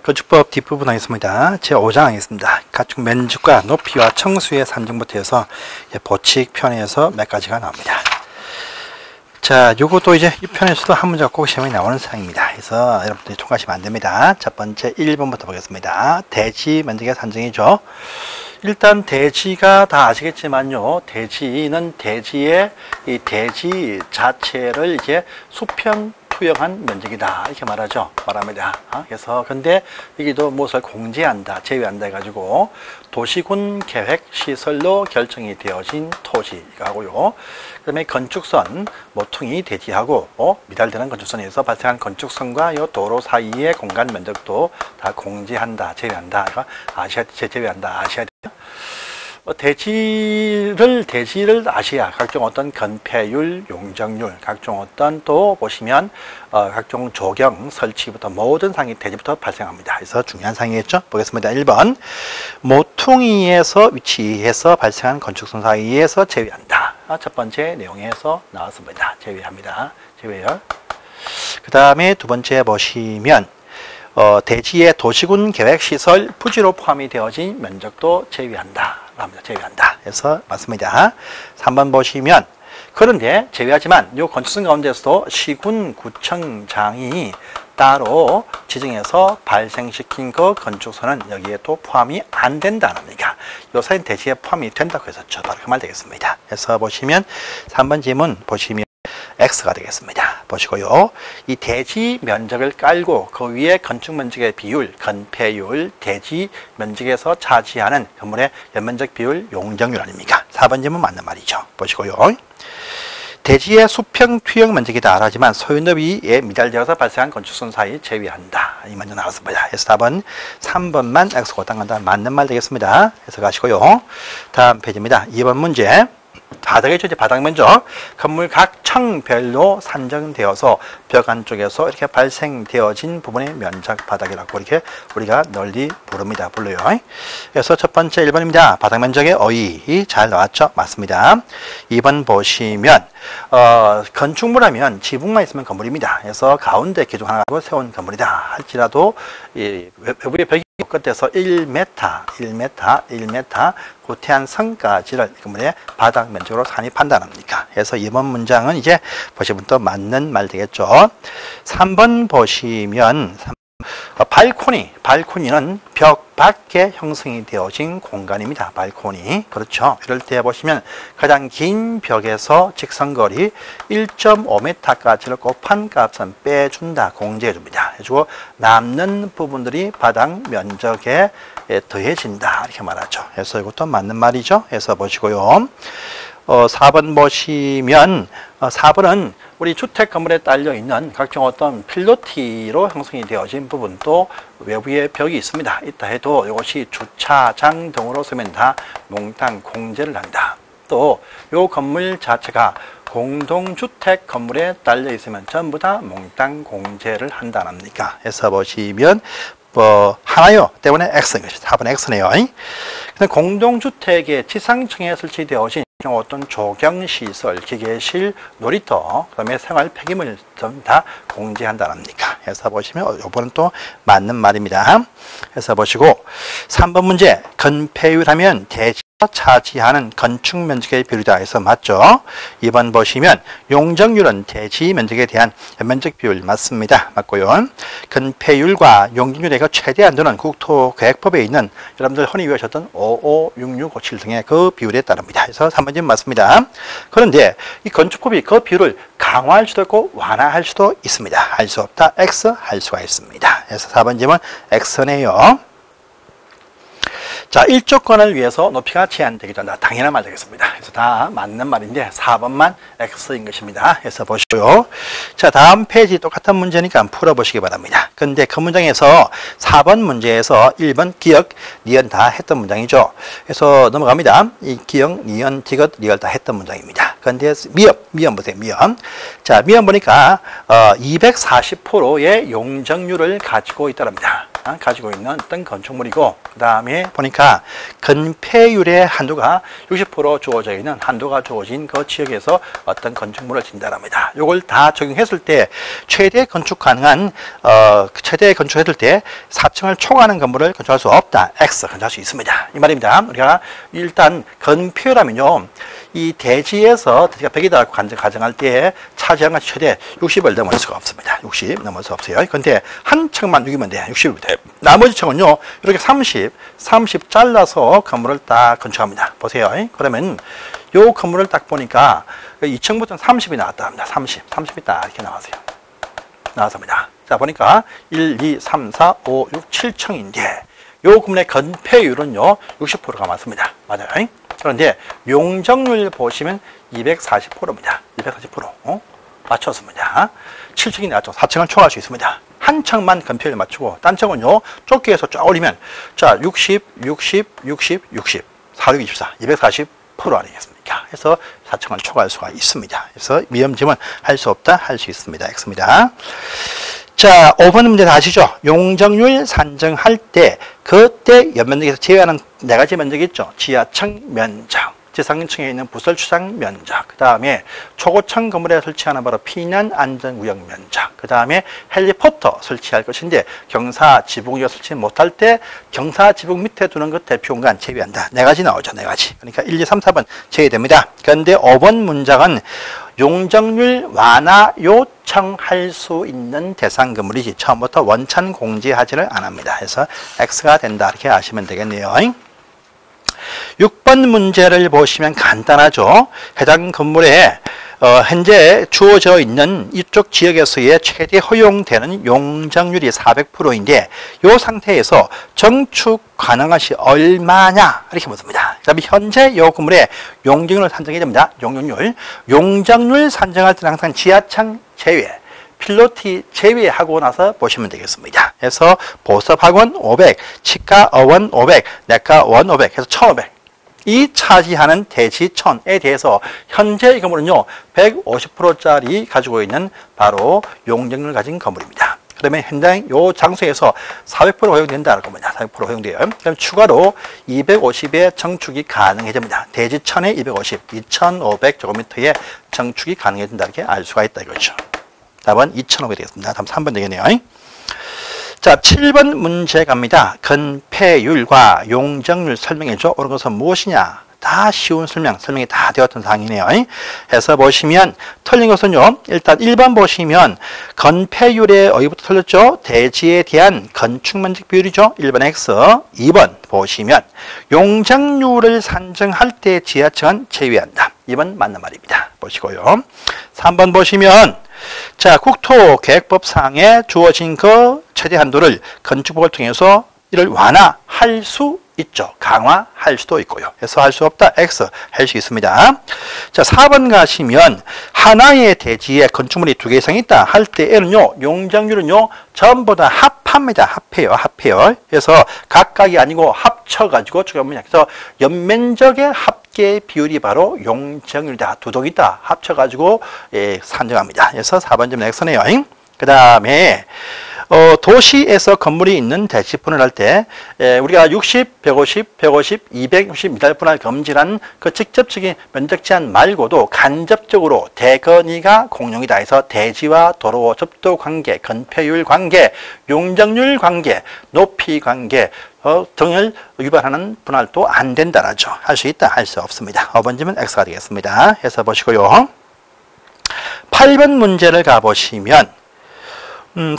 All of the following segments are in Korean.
건축법 뒷부분 하겠습니다. 제5장 하겠습니다. 가축 면적과 높이와 청수의 산정부터 해서 보칙 편에서 몇 가지가 나옵니다. 자, 요것도 이제 이 편에서도 한 문제가 꼭 시험에 나오는 사항입니다. 그래서 여러분들이 통과하시면 안 됩니다. 첫 번째 1번부터 보겠습니다. 대지 면적의 산정이죠. 일단 대지가 다 아시겠지만요. 대지는 대지의 이 대지 자체를 이제 수평 투영한 면적이다 이렇게 말합니다. 그래서 근데 여기도 무엇을 공제한다, 제외한다 해가지고 도시군 계획 시설로 결정이 되어진 토지하고요. 그다음에 건축선 모퉁이 대지하고 미달되는 건축선에서 발생한 건축선과 요 도로 사이의 공간 면적도 다 공제한다, 제외한다. 제외한다 아셔야 돼요. 대지를 아셔야 각종 어떤 건폐율, 용적률, 각종 어떤 또 보시면 각종 조경, 설치부터 모든 상이 대지부터 발생합니다. 그래서 중요한 상이겠죠. 보겠습니다. 1번 모퉁이에서 위치해서 발생한 건축선 사이에서 제외한다. 첫 번째 내용에서 나왔습니다. 제외합니다. 제외요. 그 다음에 두 번째 보시면 대지의 도시군 계획 시설 부지로 포함이 되어진 면적도 제외한다. 제외한다. 그래서 맞습니다. 3번 보시면 그런데 제외하지만 이 건축선 가운데서도 시군 구청장이 따로 지정해서 발생시킨 그 건축선은 여기에 또 포함이 안 된다는 얘기가 요 사인 대지에 포함이 된다고 했었죠. 바로 그 말 되겠습니다. 그래서 보시면 3번 지문 보시면 X가 되겠습니다. 보시고요. 이 대지 면적을 깔고 그 위에 건축 면적의 비율, 건폐율, 대지 면적에서 차지하는 건물의 연면적 비율, 용적률 아닙니까? 4번 질문 맞는 말이죠. 보시고요. 대지의 수평 투영 면적이다 하지만 소유 너비에 미달되어서 발생한 건축선 사이 제외한다. 이 문제 나왔습니다. 그래서 답은 3번만 X고 당한다. 맞는 말 되겠습니다. 그래서 가시고요. 다음 페이지입니다. 2번 문제. 바닥이죠. 이제 바닥 면적. 건물 각 층별로 산정되어서 벽 안쪽에서 이렇게 발생되어진 부분의 면적 바닥이라고 이렇게 우리가 널리 불러요. 그래서 첫 번째 1번입니다. 바닥 면적의 어휘 잘 나왔죠? 맞습니다. 2번 보시면 건축물하면 지붕만 있으면 건물입니다. 그래서 가운데 기둥 하나 가지고 세운 건물이다 할지라도 이 외부의 벽이 끝에서 1m 구태한 선까지를 건물의 바닥 면적으로 산입한다는 겁니까? 그래서 이번 문장은 이제 보시면 또 맞는 말 되겠죠. 3번 보시면 발코니는 벽 밖에 형성이 되어진 공간입니다. 발코니. 그렇죠. 이럴 때 보시면 가장 긴 벽에서 직선거리 1.5m까지를 곱한 값은 빼준다. 공제해줍니다. 해주고 남는 부분들이 바닥 면적에 더해진다. 이렇게 말하죠. 그래서 이것도 맞는 말이죠. 그래서 보시고요. 4번 보시면 4번은 우리 주택 건물에 딸려 있는 각종 어떤 필로티로 형성이 되어진 부분도 외부에 벽이 있습니다. 있다 해도 이것이 주차장 등으로 쓰면 다 몽땅 공제를 한다. 또 이 건물 자체가 공동주택 건물에 딸려 있으면 전부 다 몽땅 공제를 한다는 겁니까? 그래서 보시면 하나요 때문에 X인 것이죠. 4번 X네요. 공동주택의 지상층에 설치되어진 어떤 조경시설, 기계실, 놀이터, 그 다음에 생활 폐기물 등 다 공제한다는 겁니까? 그래서 보시면 이번은 또 맞는 말입니다. 그래서 보시고 3번 문제 건폐율 하면 대지가 차지하는 건축 면적의 비율이다 해서 맞죠? 2번 보시면 용적률은 대지 면적에 대한 면적 비율 맞습니다. 맞고요. 건폐율과 용적률의 그 최대 한도는 국토계획법에 있는 여러분들 흔히 외우셨던 55, 66, 57 등의 그 비율에 따릅니다. 그래서 3번 질문 맞습니다. 그런데 이 건축법이 그 비율을 강화할 수도 있고 완화할 수도 있습니다. 할 수 없다. X 할 수가 있습니다. 그래서 4번 질문 X네요. 자, 일조권을 위해서 높이가 제한되기도 한다. 당연한 말 되겠습니다. 그래서 다 맞는 말인데 4번만 X인 것입니다. 그래서 보시고요. 자, 다음 페이지 똑같은 문제니까 풀어보시기 바랍니다. 근데 그 문장에서 4번 문제에서 1번 기역, 니은 다 했던 문장이죠. 그래서 넘어갑니다. 이 기역, 니은, 디귿, 리을 다 했던 문장입니다. 근데 미음 보세요. 미음. 자, 미음 보니까 240%의 용적률을 가지고 있답니다. 가지고 있는 어떤 건축물이고, 그 다음에 보니까 건폐율의 한도가 60% 주어져 있는 한도가 주어진 그 지역에서 어떤 건축물을 진단합니다. 이걸 다 적용했을 때 최대 건축 가능한 최대 건축했을 때 4층을 초과하는 건물을 건축할 수 없다. X 건축할 수 있습니다. 이 말입니다. 우리가 일단 건폐율하면요, 이 대지에서 대지가 100이라고 가정할 때 차지한 것이 최대 60을 넘을 수가 없습니다. 60 넘을 수 없어요. 근데 한 층만 6이면 돼. 60이 돼. 나머지 층은요, 이렇게 30 잘라서 건물을 딱 건축합니다. 보세요. 그러면 요 건물을 딱 보니까 2층부터는 30이 나왔다 합니다. 30이 딱 이렇게 나왔습니다. 자, 보니까 1, 2, 3, 4, 5, 6, 7층인데 요 건물의 건폐율은요 60%가 맞습니다. 맞아요. 그런데 용적률 보시면 240%입니다. 240%. 맞췄습니다. 7층이 나왔죠. 4층을 초과할 수 있습니다. 한 층만 건폐율 맞추고 딴 층은요 좁게해서 쫙 올리면 자 60, 4, 6, 24, 240% 아니겠습니까? 그래서 4층을 초과할 수가 있습니다. 그래서 위험지문 할 수 없다, 할 수 있습니다. X입니다. 자, 5번 문제 다 아시죠? 용적률 산정할 때 그때 연면적에서 제외하는 4가지 면적이 있죠. 지하층 면적, 지상층에 있는 부설 주상 면적, 그 다음에 초고층 건물에 설치하는 바로 피난 안전구역 면적, 그 다음에 헬리포터 설치할 것인데 경사 지붕 설치 못할 때 경사 지붕 밑에 두는 것 대피 공간 제외한다. 4가지 나오죠. 4가지. 그러니까 1, 2, 3, 4번 제외됩니다. 그런데 5번 문장은 용적률 완화 요청할 수 있는 대상 건물이지 처음부터 원천 공지하지를 안 합니다. 그래서 X가 된다. 이렇게 아시면 되겠네요. 6번 문제를 보시면 간단하죠. 해당 건물에 현재 주어져 있는 이쪽 지역에서의 최대 허용되는 용적률이 400%인데 이 상태에서 정축 가능한 시 얼마냐 이렇게 묻습니다. 그다음에 현재 이 건물의 용적률을 산정해야 됩니다. 용적률 산정할 때는 항상 지하층 제외, 필로티 제외하고 나서 보시면 되겠습니다. 그래서 보습학원 500, 치과의원 500, 내과원 500 해서 1500. 이 차지하는 대지천에 대해서 현재 이 건물은요 150%짜리 가지고 있는 바로 용적률을 가진 건물입니다. 그러면 현장 이 장소에서 400% 허용된다는 겁니다. 400% 허용돼요. 그럼 추가로 250의 정축이 가능해집니다. 대지천에 250, 2500제곱미터의 정축이 가능해진다 이렇게 알 수가 있다 이거죠. 답은 2500이 되겠습니다. 다음 3번 되겠네요. 자, 7번 문제 갑니다. 건폐율과 용적률 설명해줘. 옳은 것은 무엇이냐? 다 쉬운 설명이 다 되었던 사항이네요. 해서 보시면 틀린 것은요. 일단 1번 보시면 건폐율의 어디부터 틀렸죠? 대지에 대한 건축면적 비율이죠. 1번 X. 2번 보시면 용적률을 산정할 때 지하층은 제외한다. 2번 맞는 말입니다. 보시고요. 3번 보시면 자, 국토계획법상에 주어진 그 최대 한도를 건축법을 통해서 이를 완화할 수 있죠. 강화할 수도 있고요. 그래서 할 수 없다. X 할 수 있습니다. 자, 4번 가시면 하나의 대지에 건축물이 2개 이상 있다 할 때에는요. 용적률은요. 전부 다 합합니다. 합해요. 그래서 각각이 아니고 합쳐가지고 그래서 연면적의 합계 비율이 바로 용적률이다. 두 동이다. 합쳐가지고 산정합니다. 그래서 4번 점 X네요. 그 다음에 도시에서 건물이 있는 대지분을 할 때 우리가 60, 150, 260 미터 분할 금지란 그 직접적인 면적 제한 말고도 간접적으로 대건이가 공용이다 해서 대지와 도로 접도 관계, 건폐율 관계, 용적률 관계, 높이 관계 등을 위반하는 분할도 안 된다라죠. 할 수 있다, 할 수 없습니다. 5번지면 X가 되겠습니다. 해서 보시고요. 8번 문제를 가보시면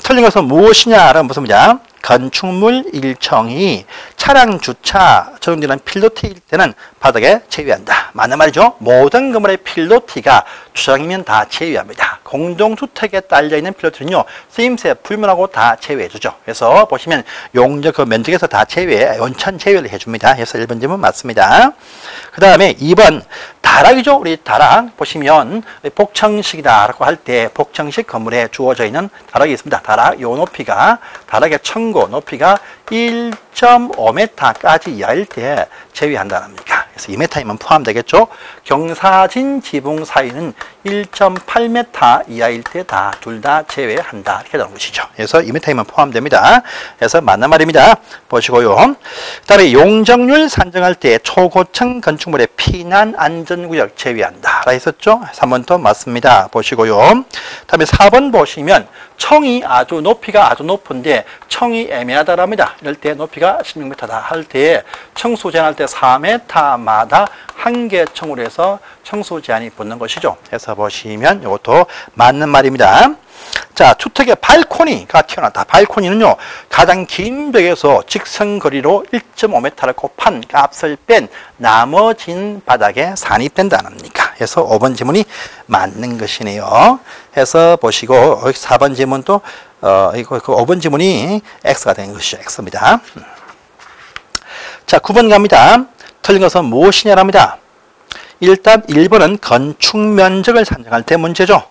틀린 것은 무엇이냐라는 무엇입니다. 건축물 일정이 차량 주차 적용되는 필로티일 때는 바닥에 제외한다. 맞는 말이죠. 모든 건물의 필로티가 주차장이면 다 제외합니다. 공동주택에 딸려있는 필로티는요. 쓰임새 불문하고 다 제외해주죠. 그래서 보시면 용적 그 면적에서 다 원천 제외를 해줍니다. 그래서 1번 질문 맞습니다. 그 다음에 2번 다락이죠. 우리 다락 보시면 복층식이다라고 할 때 복층식 건물에 주어져 있는 다락이 있습니다. 다락 요 높이가 다락의 천고 높이가 1.5m까지 이하일 때 제외한다는 겁니다. 그래서 2m이면 포함되겠죠. 경사진 지붕 사이는 1.8m 이하일 때다. 둘 다 제외한다. 이렇게 나오는 것이죠. 그래서 2m이면 포함됩니다. 그래서 맞는 말입니다. 보시고요. 그 다음에 용적률 산정할 때 초고층 건축물의 피난 안전구역 제외한다. 라 했었죠. 3번도 맞습니다. 보시고요. 그 다음에 4번 보시면 청이 높이가 아주 높은데 청이 애매하다랍니다. 이럴 때 높이가 16m다 할 때 청수 제한할 때 4m마다 한 개 청으로 해서 청수 제한이 붙는 것이죠. 그래서 보시면 이것도 맞는 말입니다. 자, 주택의 발코니가 튀어나왔다. 발코니는요, 가장 긴 벽에서 직선 거리로 1.5m를 곱한 값을 뺀 나머진 바닥에 산입된다는 겁니까? 그래서 5번 지문이 맞는 것이네요. 해서 보시고, 4번 지문도, 이거, 5번 지문이 X가 된 것이죠. X입니다. 자, 9번 갑니다. 틀린 것은 무엇이냐랍니다. 일단 1번은 건축 면적을 산정할 때 문제죠.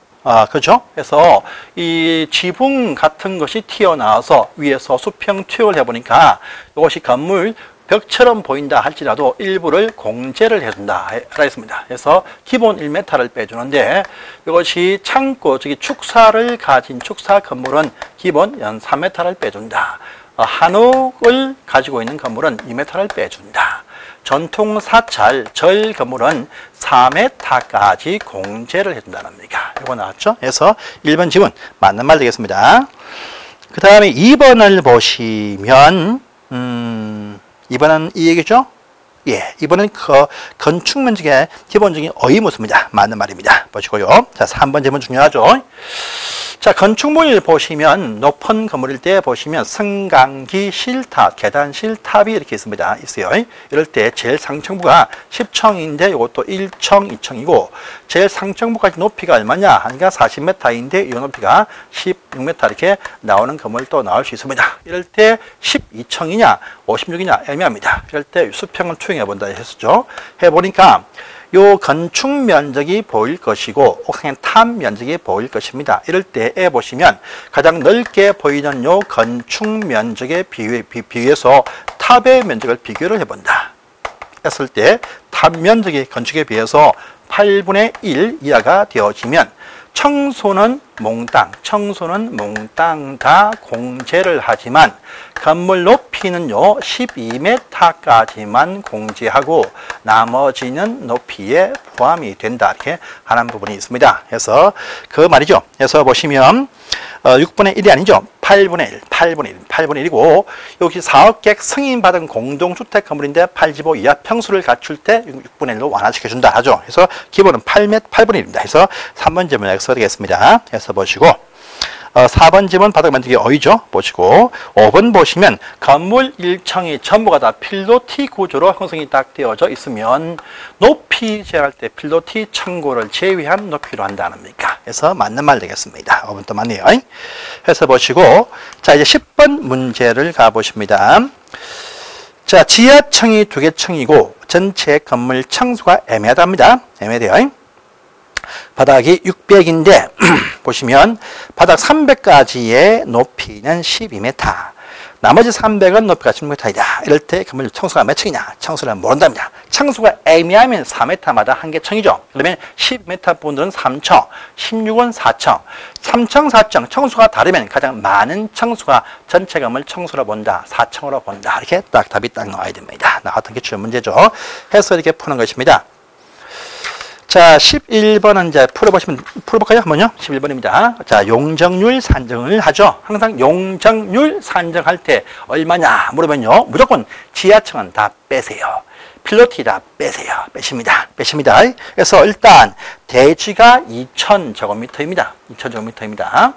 그죠? 그래서 이 지붕 같은 것이 튀어나와서 위에서 수평 투영을 해보니까 이것이 건물 벽처럼 보인다 할지라도 일부를 공제를 해준다 했습니다. 그래서 기본 1m를 빼주는데 이것이 창고, 축사를 가진 축사 건물은 기본 연 3m를 빼준다. 한옥을 가지고 있는 건물은 2m를 빼준다. 전통 사찰, 절 건물은 4m까지 공제를 해준다는 겁니다. 이거 나왔죠? 그래서 1번 지문 맞는 말 되겠습니다. 그 다음에 2번을 보시면 2번은 이 얘기죠? 예, 이번은 건축 면적의 기본적인 의무수입니다. 맞는 말입니다. 보시고요. 자, 3번 질문 중요하죠? 자, 건축물 보시면 높은 건물일 때 보시면 승강기 실탑, 계단 실탑이 이렇게 있습니다. 있어요. 이럴 때 제일 상층부가 10층인데 이것도 1층, 2층이고 제일 상층부까지 높이가 얼마냐 하니까 40m인데 이 높이가 16m 이렇게 나오는 건물 또 나올 수 있습니다. 이럴 때 12층이냐 56이냐 애매합니다. 이럴 때 수평을 투영해 본다 했었죠. 해보니까 요 건축 면적이 보일 것이고 옥상의 탑 면적이 보일 것입니다. 이럴 때에 보시면 가장 넓게 보이는 요 건축 면적에 비교해서 탑의 면적을 비교를 해본다. 했을 때 탑 면적이 건축에 비해서 8분의 1 이하가 되어지면 청소는 몽땅 다 공제를 하지만 건물 높이는요 12m까지만 공제하고 나머지는 높이에 포함이 된다 이렇게 하는 부분이 있습니다. 그래서 그 말이죠. 그래서 보시면 6분의 1이 아니죠. 8분의 1이고 여기 4억객 승인받은 공동주택 건물인데 8지보 이하 평수를 갖출 때 6분의 1로 완화시켜준다 하죠. 그래서 기본은 8분의 1입니다. 그래서 3번 질문 X가 되겠습니다. 그래서 보시고 4번 집은 바닥 면적이 어이죠. 보시고 5번 보시면 건물 1층이 전부가 다 필로티 구조로 형성이 딱 되어져 있으면 높이 제한할 때 필로티 청고를 제외한 높이로 한다는 겁니까? 그래서 맞는 말 되겠습니다. 5번 또 맞네요. 해서 보시고 자 이제 10번 문제를 가보십니다. 자 지하층이 2개 층이고 전체 건물 층수가 애매하답니다. 애매해요. 바닥이 600인데 보시면 바닥 300까지의 높이는 12m 나머지 300은 높이가 16m이다. 이럴 때 건물 청수가 몇 층이냐? 청수를 모른답니다. 청수가 애매하면 4m마다 한 개 층이죠. 그러면 10m 분들은 3층, 16은 4층, 3층, 4층 청수가 다르면 가장 많은 청수가 전체 건물 청수로 본다. 4층으로 본다. 이렇게 딱 답이 딱 나와야 됩니다. 나왔던 게 주요 문제죠. 해서 이렇게 푸는 것입니다. 자, 11번은 이제 풀어볼까요? 한번요. 11번입니다. 자, 용적률 산정을 하죠. 항상 용적률 산정할 때 얼마냐 물으면요. 무조건 지하층은 다 빼세요. 필로티 다 빼세요. 빼십니다. 그래서 일단 대지가 2,000제곱미터입니다. 2,000제곱미터입니다.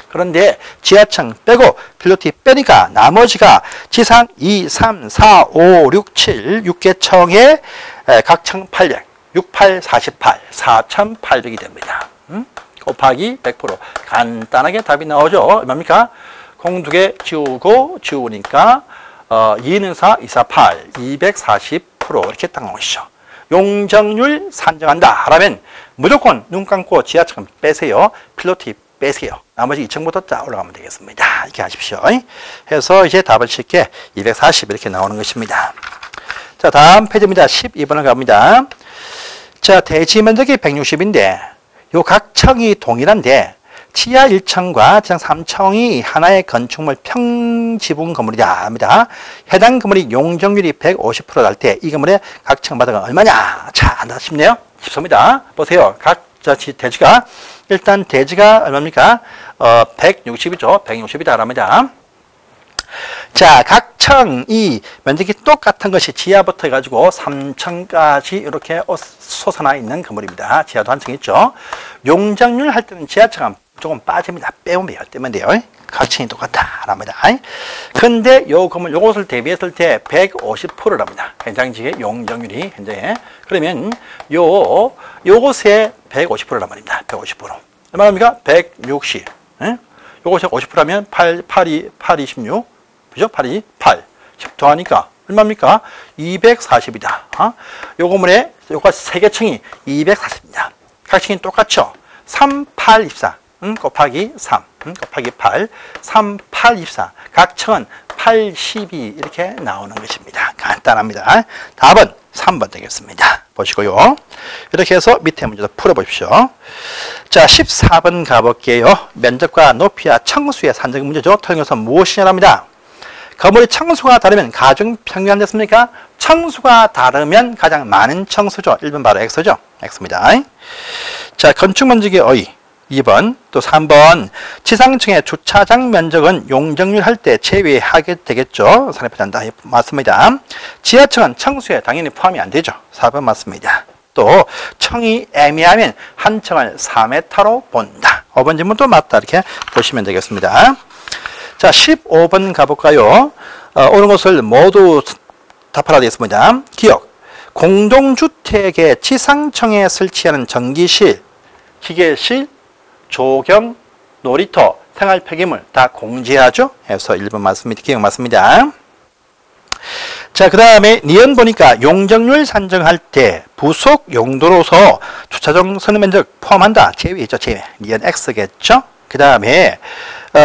그런데 지하층 빼고 필로티 빼니까 나머지가 지상 2, 3, 4, 5, 6, 7, 6개 층에 각층 800. 68, 48, 4,800이 됩니다. 곱하기 100%. 간단하게 답이 나오죠. 얼마입니까? 공 2개 지우니까 2는 4, 2, 4, 8, 240% 이렇게 딱 나오시죠. 용적률 산정한다 하라면 무조건 눈 감고 지하층 빼세요. 필로티 빼세요. 나머지 2층부터 딱 올라가면 되겠습니다. 이렇게 하십시오. 해서 이제 답을 쉽게 240 이렇게 나오는 것입니다. 자, 다음 페이지입니다. 12번을 갑니다. 자, 대지 면적이 160인데 요 각 층이 동일한데 지하 1층과 지상 3층이 하나의 건축물 평지분 건물이다 합니다. 해당 건물이 용적률이 150% 날 때 이 건물의 각 층 바닥은 얼마냐? 자, 안다 싶네요. 쉽습니다. 보세요. 각 대지가 일단 대지가 얼마입니까? 160이죠. 160이다 합니다. 자, 각 층이 면적이 똑같은 것이 지하부터 해가지고 3층까지 이렇게 솟아나 있는 건물입니다. 지하도 한 층 있죠. 용적률 할 때는 지하층은 조금 빠집니다. 빼면 돼요. 각 층이 똑같다 합니다. 근데 요 건물 요것을 대비했을 때 150%랍니다. 현장지의 용적률이 현재. 그러면 요것에 150%란 말입니다. 150%. 얼마입니까? 160. 요것이 50%라면 826. 그죠? 8이 8. 10 더하니까 얼마입니까? 240이다. 요 건물에 요까지 3개 층이 240입니다. 각 층이 똑같죠? 3, 8, 24. 곱하기 3. 곱하기 8. 3, 8, 24. 각 층은 82 이렇게 나오는 것입니다. 간단합니다. 답은 3번 되겠습니다. 보시고요. 이렇게 해서 밑에 문제도 풀어보십시오. 자, 14번 가볼게요. 면적과 높이와 청수의 산정 문제죠. 틀린 무엇이냐랍니다. 건물의 청수가 다르면 가중평균 됐습니까? 청수가 다르면 가장 많은 청수죠. 1번 바로 X죠. X입니다. 자, 건축 면적의 어휘. 2번, 또 3번. 지상층의 주차장 면적은 용적률 할 때 제외하게 되겠죠. 산업단다 맞습니다. 지하층은 청수에 당연히 포함이 안 되죠. 4번 맞습니다. 또 층이 애매하면 한 층을 4m로 본다. 5번 질문도 맞다. 이렇게 보시면 되겠습니다. 자, 15번 가볼까요? 오는 것을 모두 답하라 되어 있습니다. 기억. 공동주택의 지상층에 설치하는 전기실, 기계실, 조경, 놀이터, 생활 폐기물 다 공제하죠. 해서 1번 맞습니다. 기억 맞습니다. 자, 그 다음에 니은 보니까 용적률 산정할 때 부속 용도로서 주차장 선의 면적 포함한다. 제외했죠. 제외. 니은 X겠죠. 그 다음에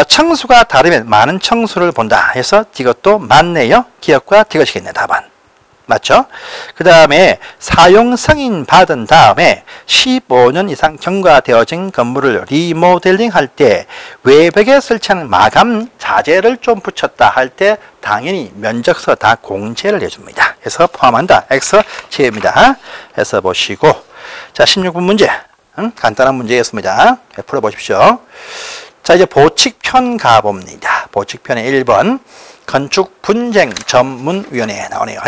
청수가 다르면 많은 청수를 본다 해서 이것도 맞네요. 기억과 이것이겠네. 답안. 맞죠? 그 다음에 사용 승인 받은 다음에 15년 이상 경과되어진 건물을 리모델링 할 때 외벽에 설치하는 마감 자재를 좀 붙였다 할 때 당연히 면적서 다 공제를 해줍니다. 해서 포함한다. X 제입니다. 해서 보시고 자, 16번 문제. 간단한 문제였습니다. 풀어보십시오. 자, 이제 보칙편 가봅니다. 보칙편의 1번 건축분쟁전문위원회에 나오네요.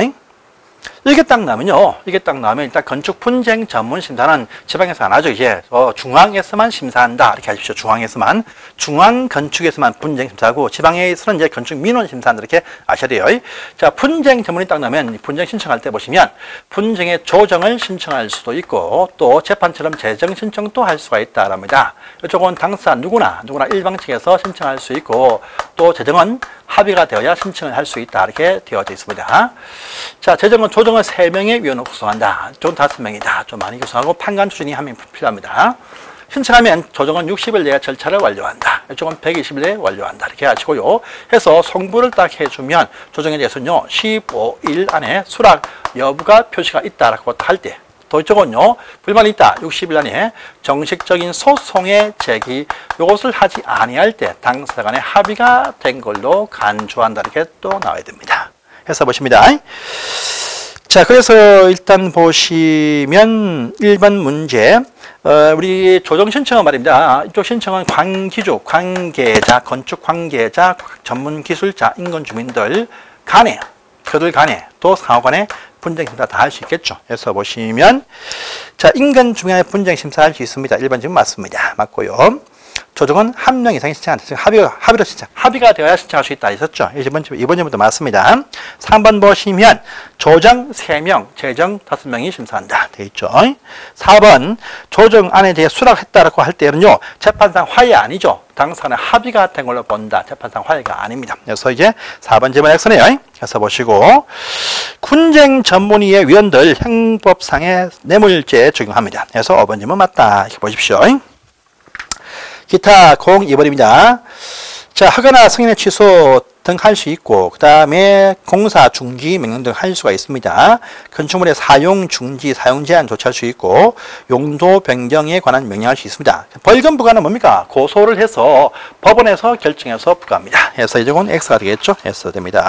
이게 딱 나면요. 이게 딱 나면 일단 건축분쟁전문심사는 지방에서 안 하죠. 이제 중앙에서만 심사한다. 이렇게 하십시오. 중앙에서만. 중앙건축에서만 분쟁심사하고 지방에서는 이제 건축민원심사한다. 이렇게 아셔야 돼요. 자, 분쟁전문이 딱 나면 분쟁 신청할 때 보시면 분쟁의 조정을 신청할 수도 있고 또 재판처럼 재정 신청도 할 수가 있다랍니다. 이쪽은 당사 누구나 일방 측에서 신청할 수 있고 또 재정은 합의가 되어야 신청을 할 수 있다. 이렇게 되어져 있습니다. 자, 재정은 조정을 3명의 위원을 구성한다. 좀 5명이다. 좀 많이 구성하고 판관 추진이 1명 필요합니다. 신청하면 조정은 60일 내에 절차를 완료한다. 이쪽은 120일 내에 완료한다. 이렇게 하시고요. 해서 송부를 딱 해주면 조정에 대해서는요 15일 안에 수락 여부가 표시가 있다라고 할 때. 또 이쪽은요 불만이 있다 60일 안에 정식적인 소송의 제기 이것을 하지 아니할 때 당사자 간에 합의가 된 걸로 간주한다 이렇게 또 나와야 됩니다. 해서 보십니다. 자, 그래서 일단 보시면 1번 문제 우리 조정 신청은 말입니다. 이쪽 신청은 관기주, 관계자, 건축 관계자, 전문 기술자, 인근 주민들 간에 그들 간에 또 상호간에 분쟁심사 다 할 수 있겠죠. 그래서 보시면 자, 인근 중간에 분쟁심사 할 수 있습니다. 1번 지금 맞습니다. 맞고요. 조정은 1명 이상이 신청한다. 합의로 신청. 합의가 되어야 신청할 수 있다. 있었죠. 2번 질문도 맞습니다. 3번 보시면 조정 3명, 재정 5명이 심사한다. 되어 있죠. 4번 조정 안에 대해 수락했다라고 할 때는요. 재판상 화해 아니죠. 당사는 합의가 된 걸로 본다. 재판상 화해가 아닙니다. 그래서 이제 4번 질문 X네요. 그래서 보시고 분쟁 전문위의 위원들 형법상의 뇌물죄 적용합니다. 그래서 5번 질문 맞다. 이렇게 보십시오. 기타 02번입니다. 자, 하거나 승인의 취소 등 할 수 있고, 그 다음에 공사 중지 명령 등 할 수가 있습니다. 건축물의 사용 중지, 사용 제한 조치할 수 있고, 용도 변경에 관한 명령할 수 있습니다. 벌금 부과는 뭡니까? 고소를 해서 법원에서 결정해서 부과합니다. 그래서 이쪽은 X가 되겠죠? S 됩니다.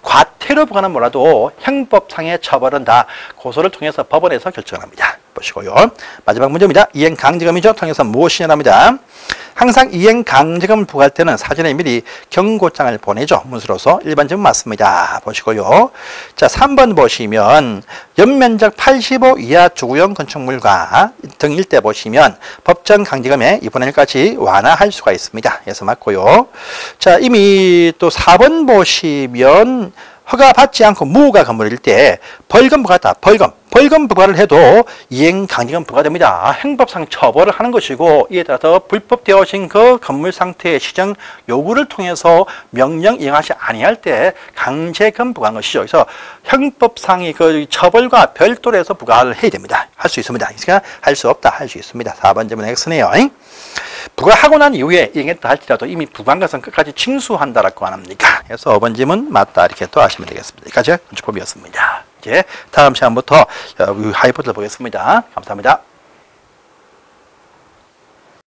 과태료 부과는 뭐라도 형법상의 처벌은 다 고소를 통해서 법원에서 결정합니다. 보시고요. 마지막 문제입니다. 이행 강제금이죠. 통해서 무엇이냐 합니다. 항상 이행 강제금을 부과할 때는 사전에 미리 경고장을 보내죠. 문서로서. 일반적으로 맞습니다. 보시고요. 자, 3번 보시면 연면적 85 이하 주구형 건축물과 등 일대 보시면 법정 강제금의 2분의 1까지 완화할 수가 있습니다. 그래서 맞고요. 자, 이미 또 4번 보시면 허가받지 않고 무허가 건물일 때 벌금 부과다. 벌금 부과를 해도 이행 강제금 부과됩니다. 행법상 처벌을 하는 것이고, 이에 따라서 불법되어진 그 건물 상태의 시정 요구를 통해서 명령 이행하지 아니할 때 강제금 부과한 것이죠. 그래서 형법상의 그 처벌과 별도로 해서 부과를 해야 됩니다. 할 수 있습니다. 그러니까 할 수 없다, 할 수 있습니다. 4번 질문 X네요. 부과하고 난 이후에 이행했다 할지라도 이미 부과한 것은 끝까지 징수한다라고 안 합니까? 그래서 5번 질문 맞다, 이렇게 또 하시면 되겠습니다. 여기까지 건축법이었습니다. 이제 다음 시간부터 하이포트를 보겠습니다. 감사합니다.